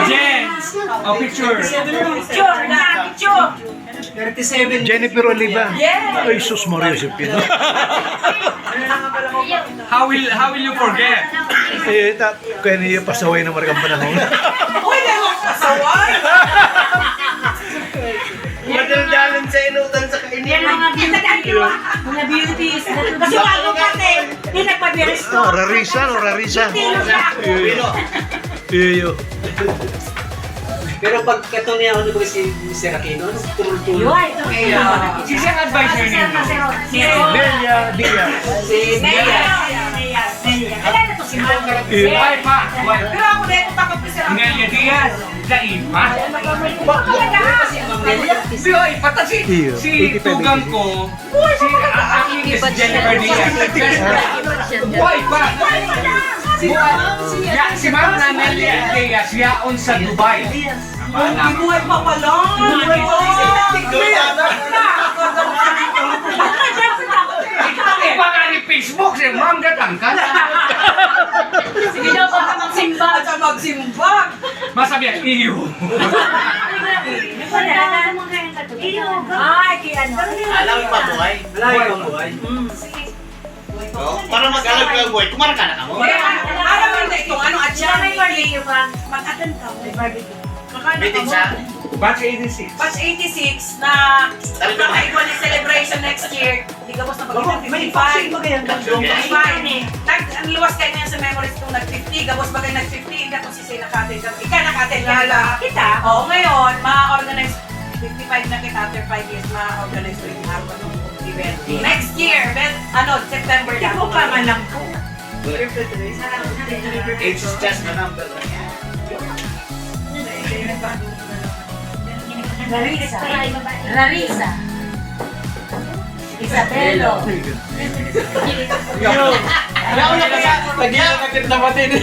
Jen! Picture! Picture na! Picture! 37. Jennifer Oliva. Yes! Ay, sus Maria Sipino. How will you forget? Eh, kaya niya pasaway na margang panahon. Uy, lemang kasaway! Madaldalan sa inutan sa kainin. Mga beauties. Kasi bago pati, hindi nagpabiris ko. Rarisa, no? Rarisa. Pero, Iyo. pero pag katong niya ako ba si Sir Aquino, ano? Tumultulo. Yun, ito kayo. Sisi ang advisor niyo. Delia, Dia. Si Nia. Alam na to si Mom. Why pa? Why? Pero ako dito takot ko siya. Nelia Diaz. Daipa. Nelia. Biyoy, pata si Iyo. Tugang ko. Si aking is Jennifer Diaz. Why pa? Si Ma'am na Nelia Diaz, yaon sa Dubai. Buhay pa pala. Buhay pa Iba nga ni Facebook, si Ma'am gatangkas. Sige daw, baka magsimba. At magsimba. Masabi, iyo. Ay, kaya ano. Alam pa buhay. Alam pa buhay. Para mag-alam ka buhay, kumara ka na ka mo. Alam mo na itong ano, at siya may barbecue pa. Mag-attend ka, may barbecue. Meeting siya. Batch 86. Batch 86 na naka-equal ni celebration next year. Hindi ka basta mag-55. Ang luwas kayo niya sa memories kung nag-50. Gabos bagay nag-50. Hindi ako si Sina Katin. Ika nakatin ka. Kita? Oo, ngayon, ma-organize 55 na kita after 5 years, ma-organize ko yung harap ng event. Next year, September lang. Ikaw pa man lang po. It's just a number. Larissa. Isabelo. Yaw na kaya, lagyan na kita natin.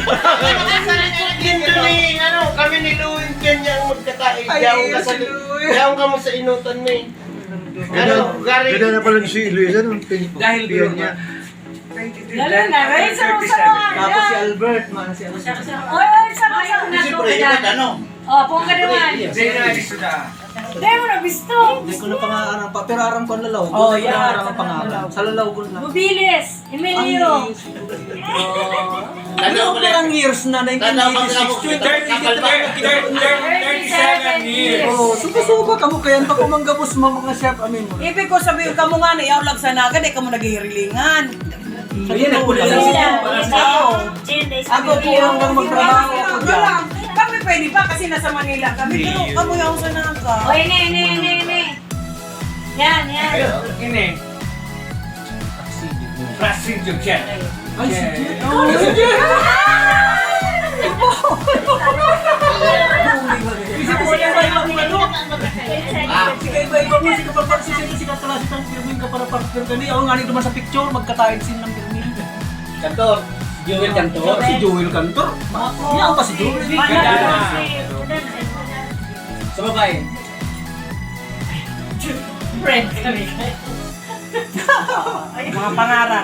Lindo ni, kami ni Louie kanya ang magkataig. Yaw ka mo sa inutan mo eh. Ganda na pala si Luisa, no? Dahil Piyan niya. Lalo na, right? Tapos si Albert, man si Albert. Oy, sama-sama na to. Oh, pong ka naman. Hindi na nagsuda. Hindi mo na bisto. Hindi ko na pangarang pa, pero arang pa lalaw. Oh, Hindi ko yeah. na arang pangarang. Sa lalaw ko na. Mobiles. Emilio. Ano ko lang years na, 1986, 37 years. Oh, suba-suba ka mo kaya pa kumanggapos mo mga chef amin mo. Ibig ko sabihin ka mo nga na iyaw lang sa nagan, eh ka mo nagihirilingan. Ayun, nagpula lang siya. Ako po hanggang magtrabaho ako dyan. Kami pwede pa kasi nasa Manila kami. Pero kamo yaw sa naga. O, ini. Yan. Ini. Prasidyo Jen. Ay, si Jen. Isip ko siya ba yung ano? Sige, iba-iba mo. Sige, pagpagsisip si Katalasi ng Pirmin ka para partner ka niya. Ako nga naman sa picture, magkatayin sin ng Pirmin. Cantor. Joel Cantor. Si Joel Cantor. Yan pa si Joel. Sa babae. Friend kami. Mga pangaran.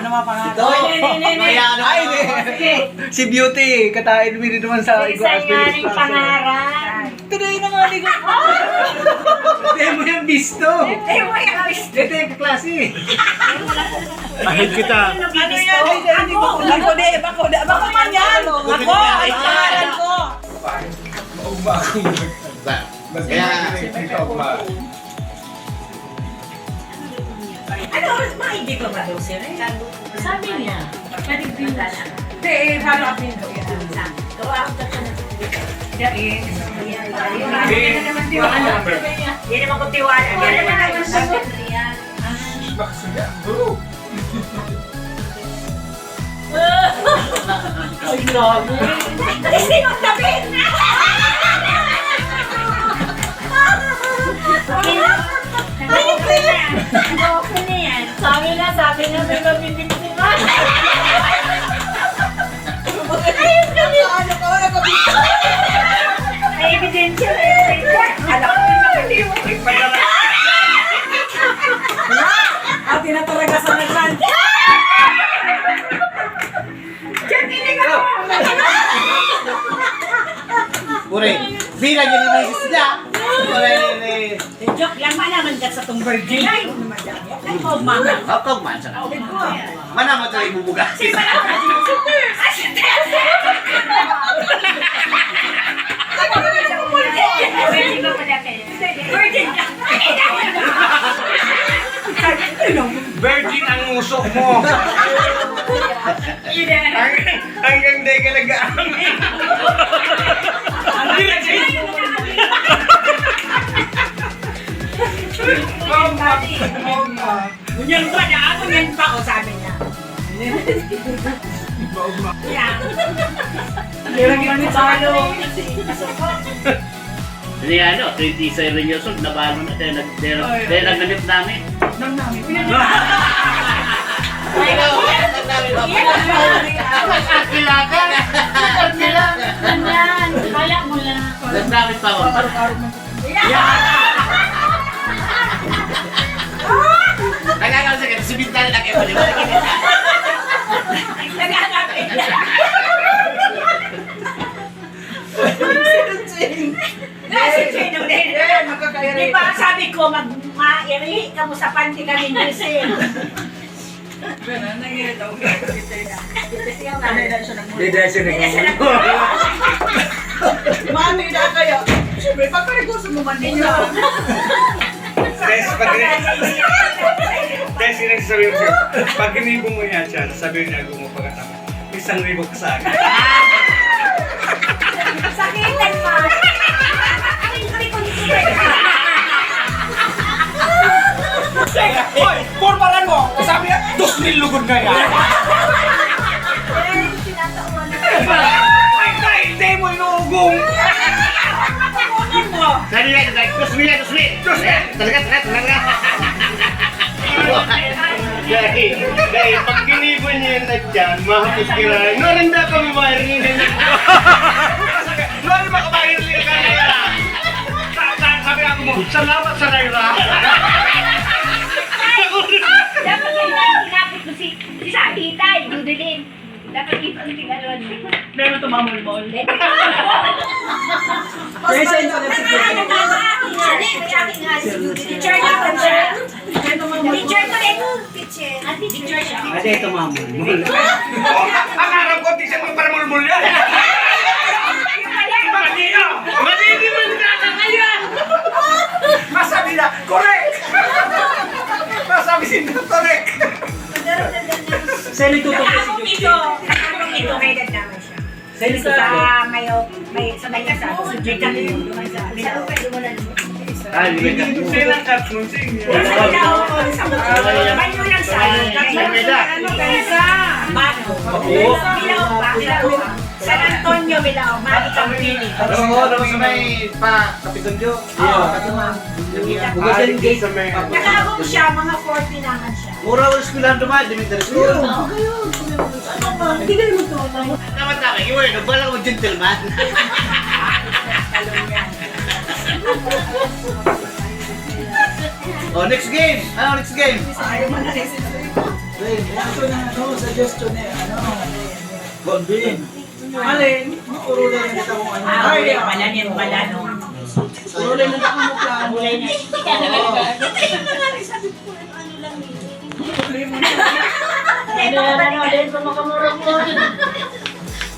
Si Beauty. Katain mo rin naman sa pangaran. Tuloy na nga ligo. Hindi mo yung bisto. Ito yung kaklase. Ahid kita. Ano yan? Bako man yan. Ako, ay pangaran ko. Maugma akong Ano, hindi ko ba daw siya rin? Sabi niya, nagpinta na. Hindi, follow up nito. Gawa ako ka na. Yan naman tiwala. Yan naman ko tiwala. Yan naman ako sagot. Makasuda. Bro. Ay, grabe. Kasi yung tabi. Okay na yan. Sabi na may mabibig si Ma. Ayun kami. May ebidensya. Alam ko hindi mo. At tinataraga sa naglan. Diyan, tinig ako. Kure, bira niya ni Mrs. niya. Kure, Joke lang malaman ka sa tong virgin. Ay, ako, mama. Hapag man sa kao. Mana mo tayo bubuga. Virgin ang usok mo. Hanggang di ka nag-aamin. Bunyan pa na ako yan pa o sabi niya. Yeah. Hirang yung talo. Hindi ano, 27 years old, nabalo na tayo, dahil nagnamit namin. Kilakan. Ganyan. Kala mo lang. Nagnamit pa ako. Nagkakaroon sa si Bintana na kayo. Di ba sabi ko ma-iri ka mo sa panty ka ni Giselle. Di dahil siya nag-ulo. Mami na kayo. Siyempre, pagkarigusan mo man ninyo. Dahil sinagsasabi ko siya, pag inibo mo yan siya, sabihin niya kung mapagkatama, 1,000 ka sa akin. Sakitan mo. Hoy! Pormaran mo! Sabi niya, 2,000 lugod na yan! Ay, tay! Hindi mo inuugong! Kanina, kusmi! Talaga. Dahil pag kinibon niya na dyan, mahapos kira. Noranda kami marinig na Lalo makabayar niya ka na sabi ako mo, salamat sa Naira! Dapat kinapit mo si Sakitay, Dudulin. Dapat ipag-tinalon. Meron ito mamol-mol. Teacher na ko siya. Teacher ko rin. Teacher siya. Ate, ito mamol. Ang harap ko, di siya magparamulmul yan! Mali man ka na ngayon! Masabi na, correct! Masabi siya, correct! Sali tutok si Akong ito. Akong ito. May dadamay siya. Sali Sa tutok. may sa may sa subject kami. Silang katmusing niya. Mayo lang sa Bilao ba? San Antonio, Bilao. Malikang Pili. Oo, tapos may pa Kapitolyo. Bugasan gate. Nakabong siya, mga 40 naman siya. Mura ko eskwelahan dumaan, elementary school. Hindi ka naman ito. Tama, iwan, nagbalang mo gentleman. Oh, next game. Ano next game? Suggestion eh, Godwin. Alin? Puro na rin ito kung ano. Ay, wala niyan pala no. Puro na rin ito kung plano.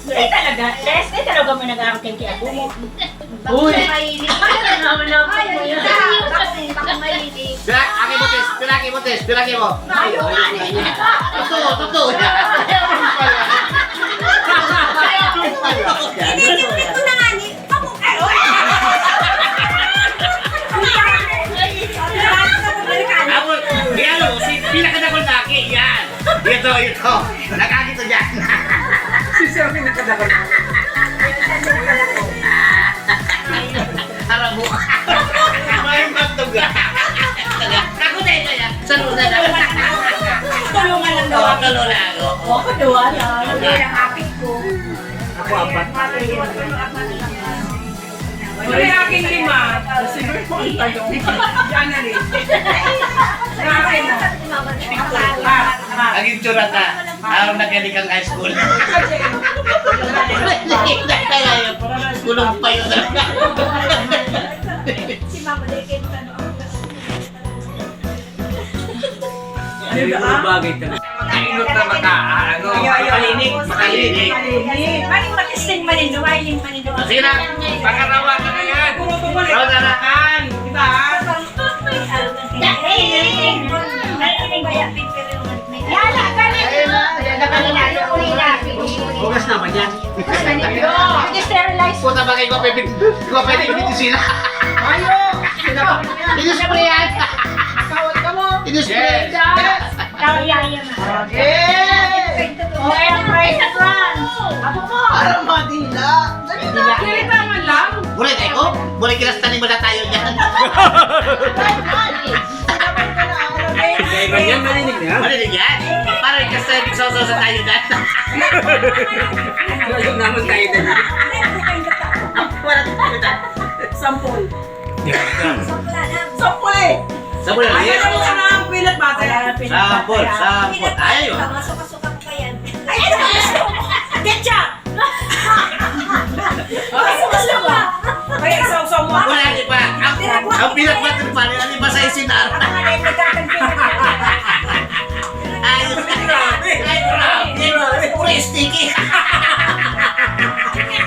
Ay talaga, Les, ay talaga mo nag-aaral kay Kia Bumo. Uy! Pilaki mo. Totoo. Ito na nga ni, ako, Ako, yan o, si pinakadakol na aki, yan. Ito. Nakakito dyan. Harap mo. May matog ka. Ako na ito yan. Saluda na. tulungan lang daw. Tulungan lang ako. Ako daw, hindi lang kapit ko. Ako apat. Wala yung aking 5. Siguro po ang tanong. Yan na rin. Sa akin na. Ang itsura ka. Araw na galing kang high school. Kulong pa yun. Si Mama Leken Ano yung bagay talaga? Makainot na makalinig. Makalinig. Maling matisting manindo, maling manindo. Sige na, pangarawa ka na yan. Raw na na. Diba? Yala, ganun. Bukas naman yan. Sterilize. Puta ba kayo ko pwede dito sila? Inuspray yan. Inuspray. Kaya na. Oh, ayan, right at once. Abo mo. Parang madila. Kita man lang. Muli tayo ko? Muli kilastanin mo na tayo dyan. Kaya yan, narinig na yan. Marinig yan? Parang kilastanin sa tayo dyan. Talagang naman tayo na. Wala tayo. Sampol. Sampol eh. Sabi na Ay, yan. ano ka na ang peanut butter? Sampol. Ayaw. Masok-masok ko yan. Ay, ano gusto mo? Ketchup! Masok-masok ka! Ay, isaw-saw mo. Wala di pa. Ang peanut butter pa rin. Ano ba sa isinar? Ayos ka. Ay, grabe. Puro sticky.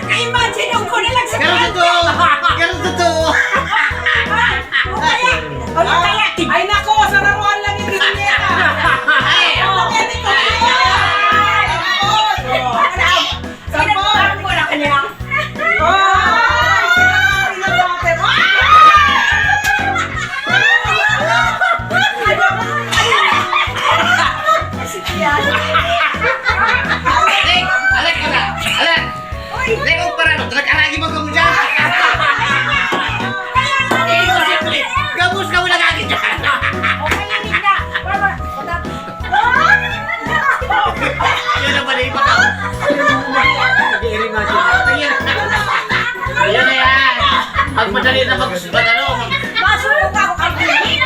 Imagine yung ko na lang sa Ganun totoo. Ganun totoo. Ay, nako, sa laruan lang yung niya. Ay. Sinagawa mo na kanya. Alek ka na. Alek. Alek ko para no. Nag-aragi mo kamo dyan. Gabus ka mo na kagid dyan. Yun naman eh. Baka. Nag-iiring natin. Ayan na yan. Pag madali na mag-ano. Masulog ako kay Billy.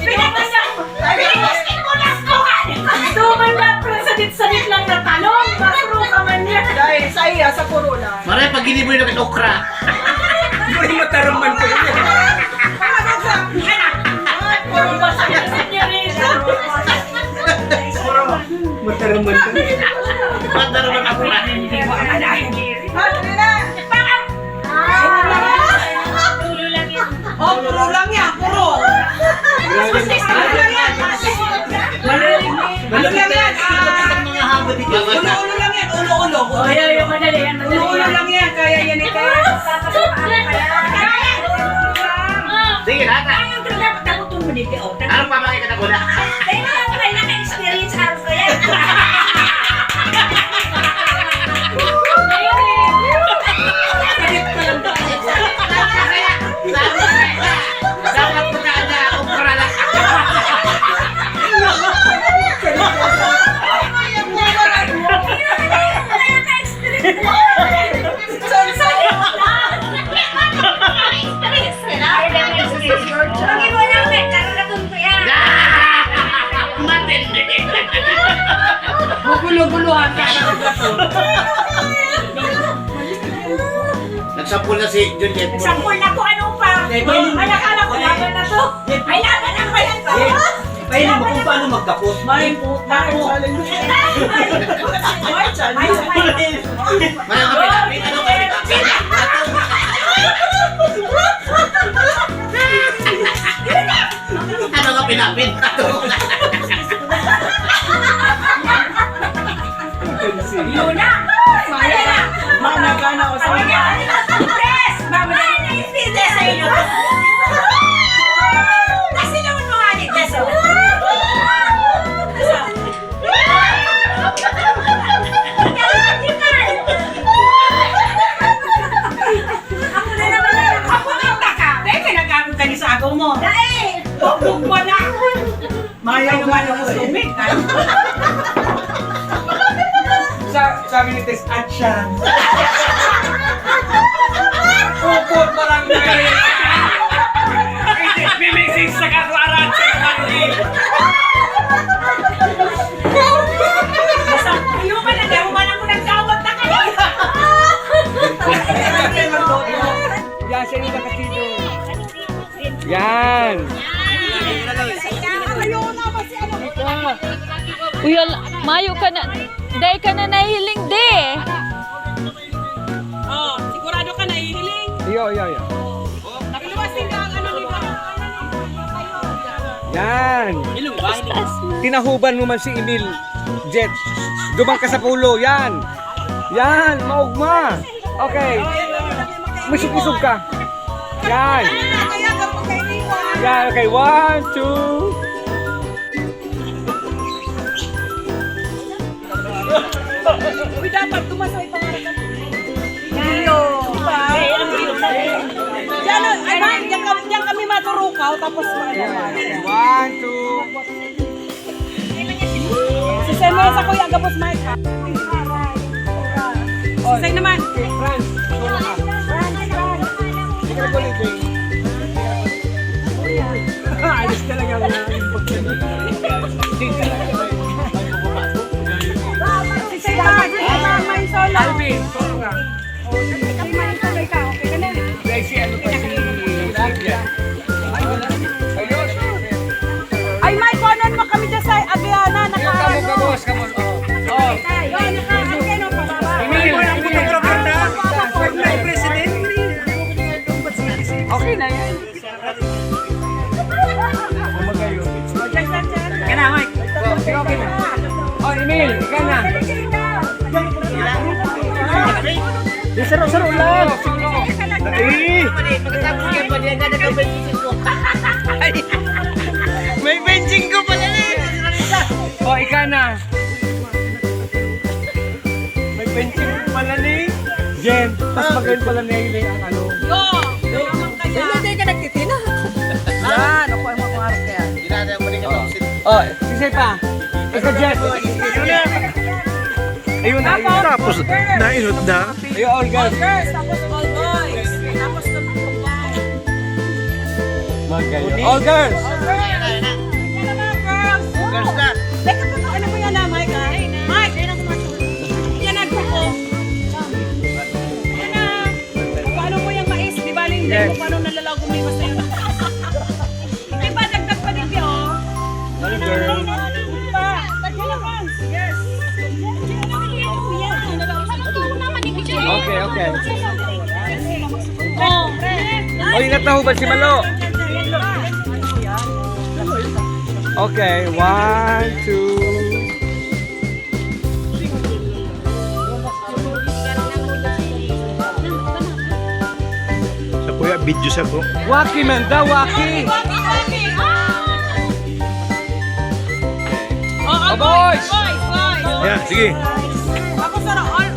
Pinagmaskin mo na ko. Tuman lang, pero sadit-sadit lang na talong. Masuro ka man niya. Dahil sa iya, sa corona. Maray pag hindi mo yung okra. May mataraman ko yun. Puro ba sa niya rin? Mataraman ko. Manda naman okra. Oh, puro lang yan, puro. Ano lang yan? Mga haba dito. Ulo-ulo lang yan, ulo-ulo. Madali yan. Ulo-ulo lang yan, kaya yan eh, kaya. Sige, lahat na. Ano pa mga kita ko na? Experience harus ko yan. Dapat magkanda okra lang. Lagi mo lang, karagatun ko yan. Matindi. Gugulo-guluhan ka. Nagsampul na si Juliet. Sampol na ko, ano pa? Ay, akala ko laban na to. Ay, laban na ba yan to? Pahilin mo kung paano magkapot. May puta ko. May mga pinapit. Ano ka pinapit? Ano ka pinapit? Luna! Maya na! Mana ka na o sa Maya! Yes! Mama na! Yes sa iyo! Kasi naman mga ligtas o. Ako na naman na. Ako na ka. Teka, nagkamot ka ni sa agaw mo. Dahil! Bukbukwa na. Maya naman ako sumit. Sabi ni Tess, Action. Mayo ka na. Day ka na nahiling, de. Oh, sigurado ka nahihiling. Iyo. Nakiluwas din ka ang ano nito. Yan. Tinahuban mo man si Emil. Jet. Dumang ka sa pulo. Yan. Yan. Maugma. Okay. Misog-isog ka. Yan. Kaya ka po kayo iwan. Yan. Okay. 1, 2. Uy, dapat tumasoy pa nga rin. Iyo. Diba? Diyan kami maturukaw, tapos Yan. 1, 2. sisay mo sa kuya, gabos Mike. Sisay naman. Franz. Hindi ka nagkulit. Alis ka lang yung Sisay naman. May solo. Alvin, solo nga. May solo ka, okay ka na. Guys, ano pa si Lydia? Ayos. Ay, Mike, konon mo kami dyan sa Agiana. Kamos. Oh. Yun, naka-ano pa ba? Emil, okay na yan. Umagayo. Yan na, Mike. Okay na. Oh, Emil, ikaw na. Di saro-saro lang. May benching ko pala Oh, ikaw na. May benching pala ni Jen. Tapos magayon pala ni Aileen ang ano. Hindi ka nagtitina. Yan, ako ay mapangarap ka yan. Oh, sisay pa. Ikaw, Jen. Ayun na, ayun. Tapos, nainot na. Ayun, all girls. Girls, tapos all boys. Tapos kami combine. Magayon. All girls. Yan na mga girls. Girls na. Teka, ano mo yan na, Mike? Ha? Mike, yan ang sumasunod. Yan na, grupo. Yan na. Paano mo yung mais? Di ba, hindi Yes. mo paano nalalago mo yung mas sa'yo? Di ba, dagdag pa din oh. All girls. Pa, dagdag na, Franz. Yes. Okay, okay. Oh, Oh, ingat na hubad si Malo. Okay, 1, 2. Sa kuya, video sa ko. Waki man daw, waki. Oh, boys! Boys! Yan, sige. Tapos ano, all